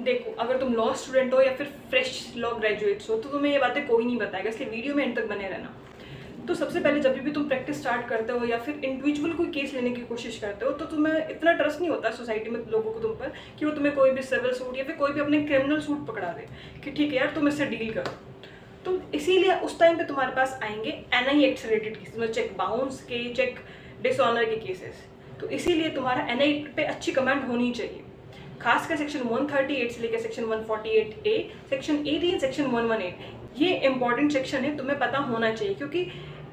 देखो, अगर तुम लॉ स्टूडेंट हो या फिर फ्रेश लॉ ग्रेजुएट्स हो तो तुम्हें ये बातें कोई नहीं बताएगा, इसलिए वीडियो में एंड तक बने रहना। तो सबसे पहले जब भी तुम प्रैक्टिस स्टार्ट करते हो या फिर इंडिविजुअल कोई केस लेने की कोशिश करते हो तो तुम्हें इतना ट्रस्ट नहीं होता सोसाइटी में लोगों को तुम पर कि वो तुम्हें कोई भी सिविल सूट या फिर कोई भी अपने क्रिमिनल सूट पकड़ा दे कि ठीक है यार तुम इससे डील करो। तो इसीलिए उस टाइम पे तुम्हारे पास आएंगे एनआई एक्ट से रिलेटेड केसेस, मतलब चेक बाउंस के, चेक डिसऑनर के केसेस। तो इसीलिए तुम्हारा एनआई पे अच्छी कमांड होनी चाहिए, खासकर सेक्शन 138 से लेकर सेक्शन 148A, सेक्शन 18, सेक्शन 118। ये इंपॉर्टेंट सेक्शन है, तुम्हें पता होना चाहिए, क्योंकि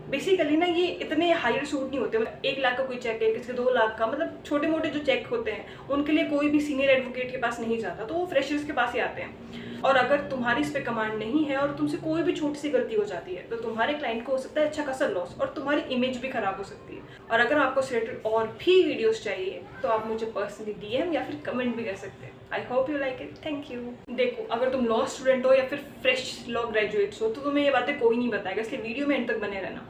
बेसिकली ना ये इतने हायर सूट नहीं होते। मतलब 1 लाख का कोई चेक है, किसी का 2 लाख का, मतलब छोटे मोटे जो चेक होते हैं उनके लिए कोई भी सीनियर एडवोकेट के पास नहीं जाता, तो वो फ्रेशर्स के पास ही आते हैं। और अगर तुम्हारी इस पे कमांड नहीं है और तुमसे कोई भी छोटी सी गलती हो जाती है तो तुम्हारे क्लाइंट को हो सकता है अच्छा खासा लॉस और तुम्हारी इमेज भी खराब हो सकती है। और अगर आपको इससे रिलेटेड और भी वीडियोस चाहिए तो आप मुझे पर्सनली डीएम या फिर कमेंट भी कर सकते हैं। I hope you like it. Thank you. देखो, अगर तुम लॉ स्टूडेंट हो या फिर फ्रेश लॉ ग्रेजुएट्स हो तो तुम्हें ये बातें कोई नहीं बताएगा, इसलिए वीडियो में एंड तक बने रहना।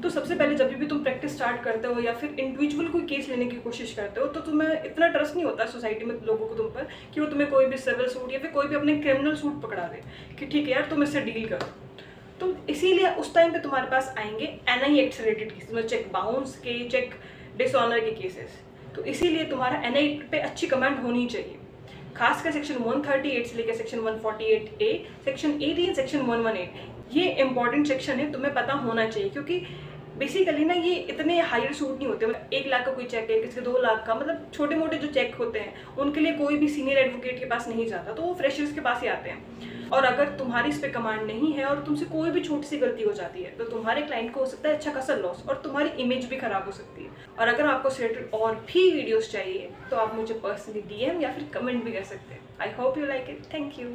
तो सबसे पहले जब भी तुम प्रैक्टिस स्टार्ट करते हो या फिर इंडिविजुअल कोई केस लेने की कोशिश करते हो तो तुम्हें इतना ट्रस्ट नहीं होता सोसाइटी में लोगों को तुम पर कि वो तुम्हें कोई भी सिविल सूट या फिर कोई भी अपने क्रिमिनल सूट पकड़ा दे कि ठीक है यार तुम इससे डील करो। तो इसीलिए उस टाइम पे तुम्हारे पास आएंगे एनआई एक्ट से रिलेटेड केसेस, मतलब चेक बाउंस के, चेक डिसऑनर के केसेस। तो इसीलिए तुम्हारा एनआई पे अच्छी कमांड होनी चाहिए, खासकर सेक्शन 138 से लेकर सेक्शन 148A, सेक्शन 18, सेक्शन 118। ये इंपॉर्टेंट सेक्शन है, तुम्हें पता होना चाहिए, क्योंकि बेसिकली ना ये इतने हायर सूट नहीं होते। मतलब 1 लाख का कोई चेक है, किसी का 2 लाख का, मतलब छोटे मोटे जो चेक होते हैं उनके लिए कोई भी सीनियर एडवोकेट के पास नहीं जाता, तो वो फ्रेशर्स के पास ही आते हैं। और अगर तुम्हारी इस पे कमांड नहीं है और तुमसे कोई भी छोटी सी गलती हो जाती है तो तुम्हारे क्लाइंट को हो सकता है अच्छा खासा लॉस और तुम्हारी इमेज भी खराब हो सकती है। और अगर आपको इससे रिलेटेड और भी वीडियोस चाहिए तो आप मुझे पर्सनली डीएम या फिर कमेंट भी कर सकते हैं। I hope you like it. Thank you.